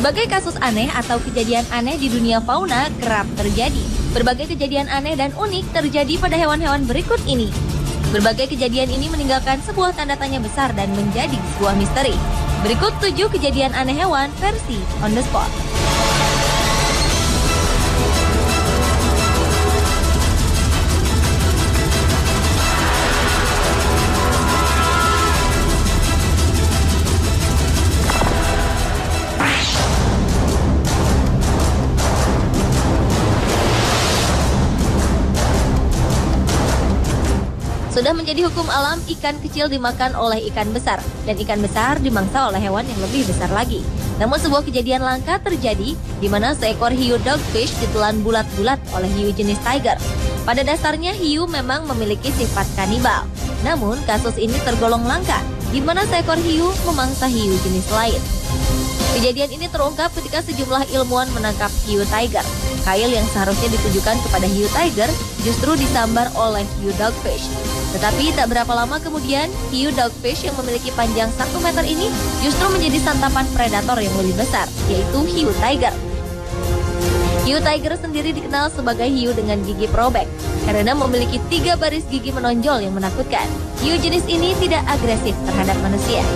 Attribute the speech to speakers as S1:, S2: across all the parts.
S1: Berbagai kasus aneh atau kejadian aneh di dunia fauna kerap terjadi. Berbagai kejadian aneh dan unik terjadi pada hewan-hewan berikut ini. Berbagai kejadian ini meninggalkan sebuah tanda tanya besar dan menjadi sebuah misteri. Berikut 7 kejadian aneh hewan versi On The Spot. Sudah menjadi hukum alam, ikan kecil dimakan oleh ikan besar, dan ikan besar dimangsa oleh hewan yang lebih besar lagi. Namun sebuah kejadian langka terjadi, di mana seekor hiu dogfish ditelan bulat-bulat oleh hiu jenis tiger. Pada dasarnya hiu memang memiliki sifat kanibal. Namun kasus ini tergolong langka, di mana seekor hiu memangsa hiu jenis lain. Kejadian ini terungkap ketika sejumlah ilmuwan menangkap hiu tiger. Kail yang seharusnya ditujukan kepada hiu tiger justru disambar oleh hiu dogfish. Tetapi tak berapa lama kemudian, hiu dogfish yang memiliki panjang 1 meter ini justru menjadi santapan predator yang lebih besar, yaitu hiu tiger. Hiu tiger sendiri dikenal sebagai hiu dengan gigi probek karena memiliki 3 baris gigi menonjol yang menakutkan. Hiu jenis ini tidak agresif terhadap manusia.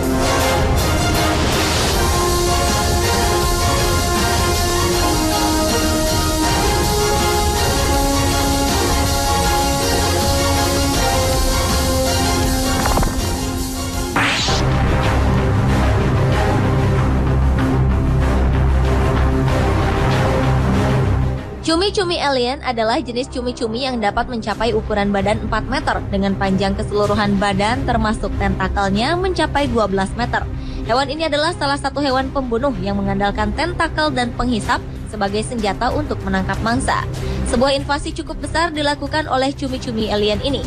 S1: Cumi-cumi alien adalah jenis cumi-cumi yang dapat mencapai ukuran badan 4 meter dengan panjang keseluruhan badan termasuk tentakelnya mencapai 12 meter. Hewan ini adalah salah satu hewan pembunuh yang mengandalkan tentakel dan penghisap sebagai senjata untuk menangkap mangsa. Sebuah invasi cukup besar dilakukan oleh cumi-cumi alien ini.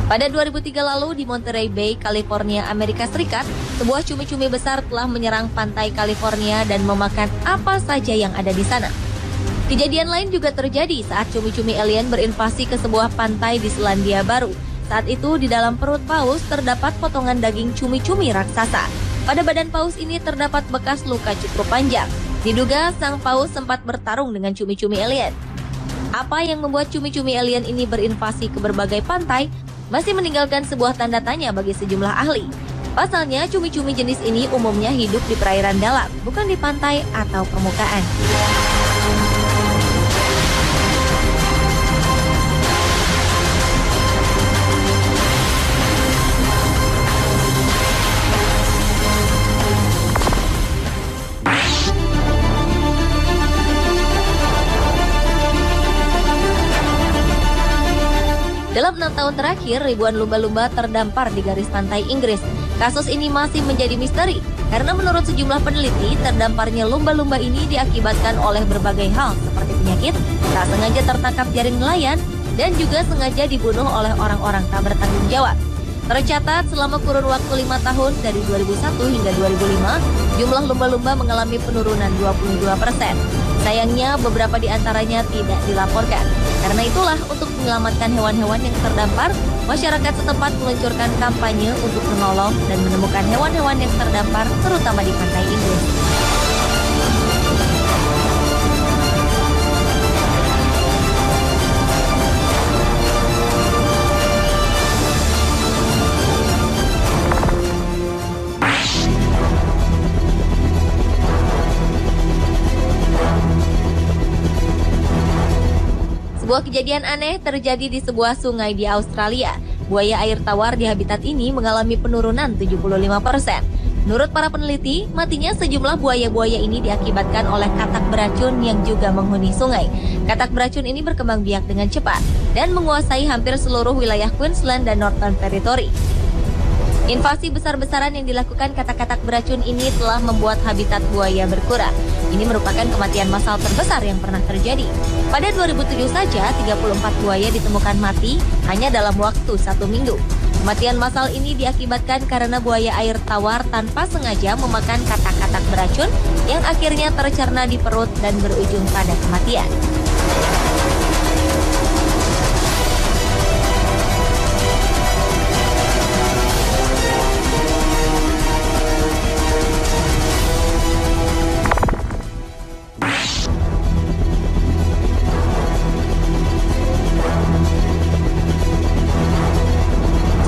S1: Pada 2003 lalu di Monterey Bay, California, Amerika Serikat, sebuah cumi-cumi besar telah menyerang pantai California dan memakan apa saja yang ada di sana. Kejadian lain juga terjadi saat cumi-cumi alien berinvasi ke sebuah pantai di Selandia Baru. Saat itu di dalam perut paus terdapat potongan daging cumi-cumi raksasa. Pada badan paus ini terdapat bekas luka cukup panjang. Diduga sang paus sempat bertarung dengan cumi-cumi alien. Apa yang membuat cumi-cumi alien ini berinvasi ke berbagai pantai masih meninggalkan sebuah tanda tanya bagi sejumlah ahli. Pasalnya cumi-cumi jenis ini umumnya hidup di perairan dalam, bukan di pantai atau permukaan. Dalam 6 tahun terakhir, ribuan lumba-lumba terdampar di garis pantai Inggris. Kasus ini masih menjadi misteri, karena menurut sejumlah peneliti, terdamparnya lumba-lumba ini diakibatkan oleh berbagai hal, seperti penyakit, tak sengaja tertangkap jaring nelayan, dan juga sengaja dibunuh oleh orang-orang tak bertanggung jawab. Tercatat selama kurun waktu 5 tahun dari 2001 hingga 2005, jumlah lumba-lumba mengalami penurunan 22%. Sayangnya beberapa di antaranya tidak dilaporkan. Karena itulah untuk menyelamatkan hewan-hewan yang terdampar, masyarakat setempat meluncurkan kampanye untuk menolong dan menemukan hewan-hewan yang terdampar terutama di pantai Inggris. Sebuah kejadian aneh terjadi di sebuah sungai di Australia. Buaya air tawar di habitat ini mengalami penurunan 75%. Menurut para peneliti, matinya sejumlah buaya-buaya ini diakibatkan oleh katak beracun yang juga menghuni sungai. Katak beracun ini berkembang biak dengan cepat dan menguasai hampir seluruh wilayah Queensland dan Northern Territory. Invasi besar-besaran yang dilakukan katak-katak beracun ini telah membuat habitat buaya berkurang. Ini merupakan kematian massal terbesar yang pernah terjadi. Pada 2007 saja, 34 buaya ditemukan mati hanya dalam waktu 1 minggu. Kematian massal ini diakibatkan karena buaya air tawar tanpa sengaja memakan katak-katak beracun yang akhirnya tercerna di perut dan berujung pada kematian.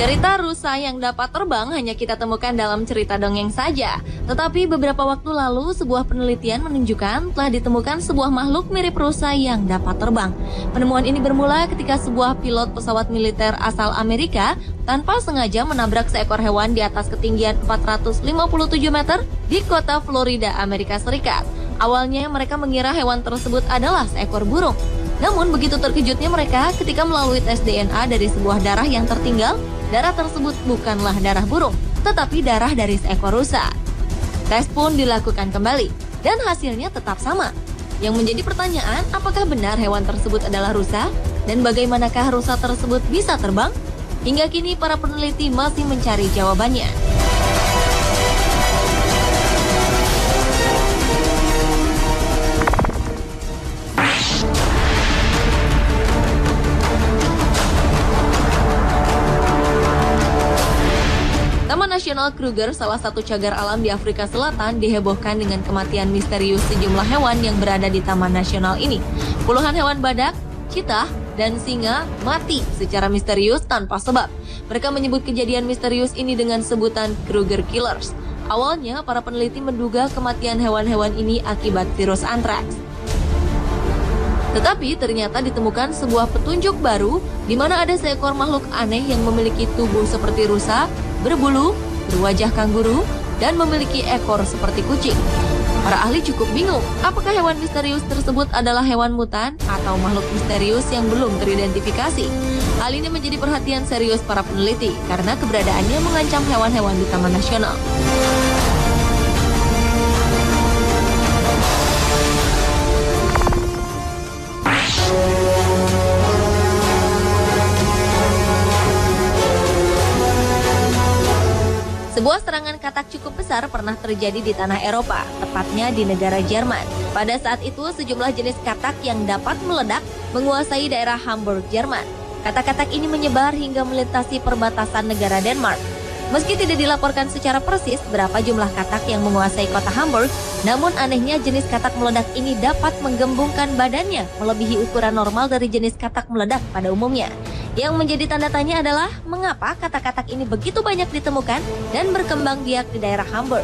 S1: Cerita rusa yang dapat terbang hanya kita temukan dalam cerita dongeng saja. Tetapi beberapa waktu lalu sebuah penelitian menunjukkan telah ditemukan sebuah makhluk mirip rusa yang dapat terbang. Penemuan ini bermula ketika sebuah pilot pesawat militer asal Amerika tanpa sengaja menabrak seekor hewan di atas ketinggian 457 meter di kota Florida, Amerika Serikat. Awalnya mereka mengira hewan tersebut adalah seekor burung. Namun begitu terkejutnya mereka ketika melalui tes DNA dari sebuah darah yang tertinggal. Darah tersebut bukanlah darah burung, tetapi darah dari seekor rusa. Tes pun dilakukan kembali, dan hasilnya tetap sama. Yang menjadi pertanyaan, apakah benar hewan tersebut adalah rusa? Dan bagaimanakah rusa tersebut bisa terbang? Hingga kini para peneliti masih mencari jawabannya. Taman Nasional Kruger, salah satu cagar alam di Afrika Selatan, dihebohkan dengan kematian misterius sejumlah hewan yang berada di Taman Nasional ini. Puluhan hewan badak, cheetah, dan singa mati secara misterius tanpa sebab. Mereka menyebut kejadian misterius ini dengan sebutan Kruger Killers. Awalnya, para peneliti menduga kematian hewan-hewan ini akibat virus antraks. Tetapi ternyata ditemukan sebuah petunjuk baru di mana ada seekor makhluk aneh yang memiliki tubuh seperti rusa, berbulu, berwajah kanguru, dan memiliki ekor seperti kucing. Para ahli cukup bingung, apakah hewan misterius tersebut adalah hewan mutan atau makhluk misterius yang belum teridentifikasi. Hal ini menjadi perhatian serius para peneliti karena keberadaannya mengancam hewan-hewan di Taman Nasional. Sebuah serangan katak cukup besar pernah terjadi di tanah Eropa, tepatnya di negara Jerman. Pada saat itu, sejumlah jenis katak yang dapat meledak menguasai daerah Hamburg, Jerman. Katak-katak ini menyebar hingga melintasi perbatasan negara Denmark. Meski tidak dilaporkan secara persis berapa jumlah katak yang menguasai kota Hamburg, namun anehnya jenis katak meledak ini dapat menggembungkan badannya melebihi ukuran normal dari jenis katak meledak pada umumnya. Yang menjadi tanda tanya adalah mengapa katak-katak ini begitu banyak ditemukan dan berkembang biak di daerah Hamburg.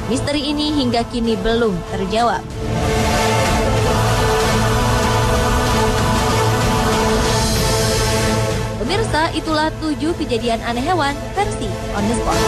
S1: Misteri ini hingga kini belum terjawab. Pemirsa, itulah 7 kejadian aneh hewan versi On The Spot.